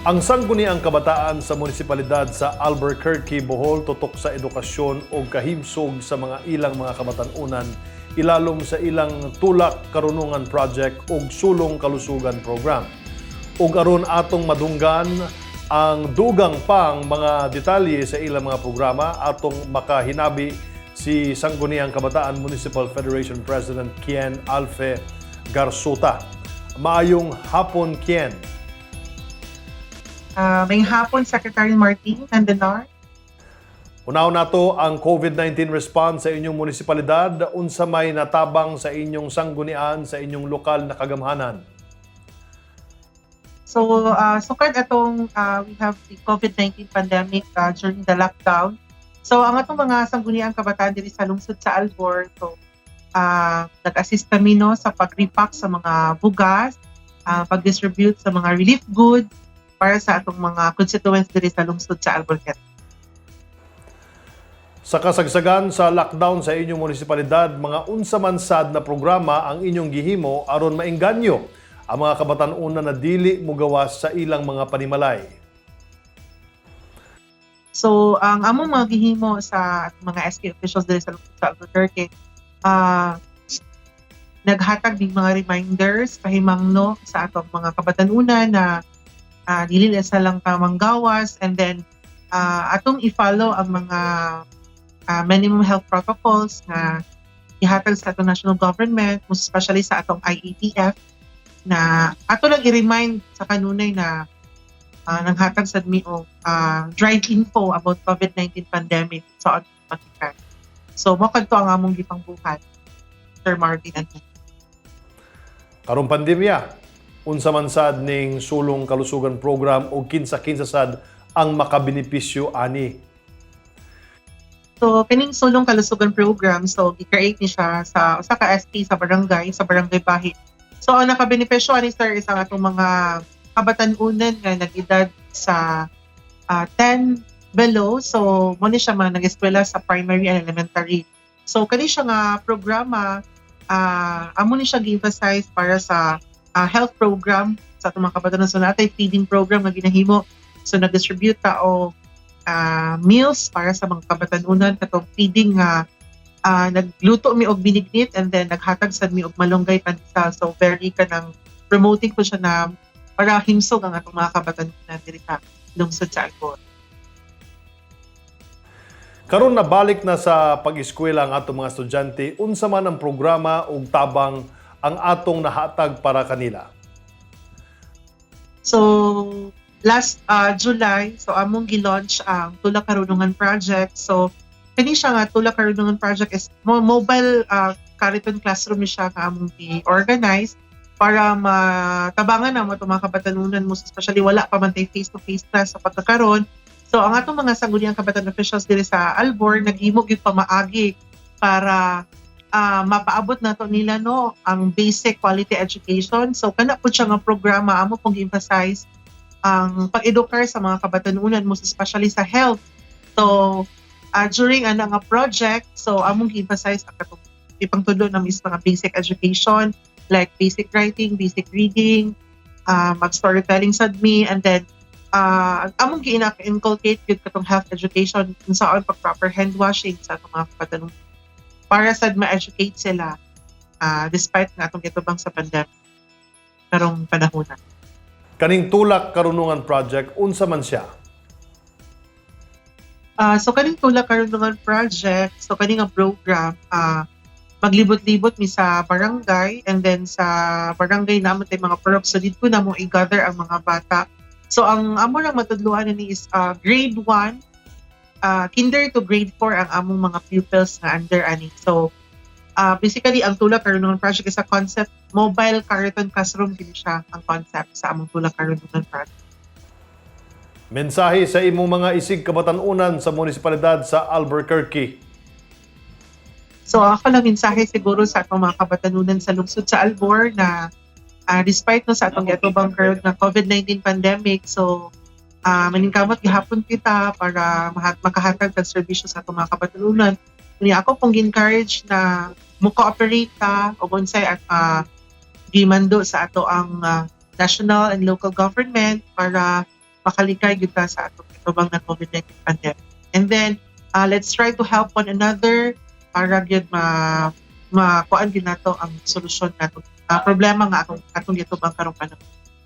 Ang sangguniang kabataan sa munisipalidad sa Albuquerque, Bohol tutok sa edukasyon o kahimsog sa mga ilang mga kabatanunan ilalom sa ilang tulak karunungan project ug sulong kalusugan program. Ug aron atong madunggan ang dugang pang mga detalye sa ilang mga programa atong makahinabi si Sangguniang Kabataan Municipal Federation President Kien Alfe Garsuta. Maayong hapon, Kien. May hapon, Secretary Martin Andenar. Unaw nato ang COVID-19 response sa inyong munisipalidad. Unsa may natabang sa inyong sanggunian sa inyong lokal na kagamhanan? So, sukad atong we have the COVID-19 pandemic during the lockdown. So, ang atong mga sangguniang kabataan diri sa lungsod sa Albor, so nag-assist kami no sa pag-repack sa mga bugas, pag-distribute sa mga relief goods para sa atong mga constituents diri sa lungsod sa Albuquerque. Sa kasagsagan sa lockdown sa inyong munisipalidad, mga unsa man sad na programa ang inyong gihimo aron maengganyo ang mga kabatanunan na dili mogawas sa ilang mga panimalay? So, ang among mga gihimo sa mga SK officials diri sa lungsod sa Albuquerque, naghatag ng mga reminders pahimangno sa atong mga kabatanunan na dili na lang manggawas, and then atong i-follow ang mga minimum health protocols na ihatag sa atong national government, most especially sa atong IATF, na ato lang i-remind sa kanunay na nanghatag sa mi og dried info about COVID-19 pandemic sa atong pagkikan. So mo kadto ang among gipangbuhat, Sir Martin and Karong pandemya, unsa man sad ning sulong kalusugan program o kinsa-kinsa sad ang makabenepisyo ani? So, kining sulong kalusugan program, so gi-create ni siya sa usa ka SK sa barangay Bahi. So, ang nakabenepisyo ani sir is ang atong mga kabatanunan nga nag-edad sa 10 below. So, mo ni siya mga nag-eskwela sa primary and elementary. So, kani siya nga programa, amo ni siya gi-emphasize para sa health program sa atong mga kabatanunan. So, natay feeding program nga ginahimo. So, nag-distribute ta og meals para sa mga kabatanunan katong feeding nga nagluto mi og binignit, and then naghatag sad mi og malunggay pandesal. So very kanang promoting ko siya na para himsog ang atong mga kabatanunan diri sa lungsod sa Albor. Karon nabalik na sa pag-eskwela ang atong mga estudyante, unsa man ang programa ug tabang ang atong nahatag para kanila? So last July, so among gi-launch ang Tula Karunungan Project. So kani siya nga Tula Karunungan Project is mobile Kariton classroom ni siya nga among gi-organize para matabangan na mo itong mga kabatanunan mo, especially wala pa man tayo face-to-face class sa pagkakaroon. So ang atong mga sangguniang kabataan officials diri sa Albor naghimo gyud pa maagi para mapaabot na to nila no ang basic quality education. So kana po siya nga programa amo pong gi-emphasize ang pag-edukar sa mga kabatanunan mo, especially sa health. So during nga project, so among gi-emphasize ang katong ipangtulo na mis mga basic education like basic writing, basic reading, mag-storytelling sad mi, and then among gi-inculcate gyud katong health education kung saan pag-proper hand washing sa atong mga kabatanunan para sad ma-educate sila despite nga atong gitubang sa pandemic karong panahon. Kaning Tulak Karunungan Project, unsa man siya? So kaning Tula Karunungan Project, so kaning nga program, maglibot-libot mi sa barangay, and then sa barangay naman tay mga parok, so dito na mo i-gather ang mga bata. So ang amo lang matudluan ni is grade 1, kinder to grade 4 ang among mga pupils nga under ani. So basically ang Tula Karunungan Project is a concept, mobile Kariton classroom din siya ang concept sa among Tula Karunungan Project. Mensahe sa imong mga isig kabatanunan sa munisipalidad sa Albuquerque. So ako lang mensahe siguro sa atong mga kabatanunan sa lungsod sa Albor na despite no sa atong gitubang karon na COVID-19 pandemic, so maningkamot gihapon kita para makahatag ng serbisyo sa atong mga kabatanunan. Kaya ako pong encourage na mo-cooperate ta o unsay at gimando sa ato ang national and local government para makalikay gyud ta sa atong itubang na COVID-19 pandemic. And then let's try to help one another para gyud makuan gyud nato ang solusyon nato problema nga atong gitubang karong panahon.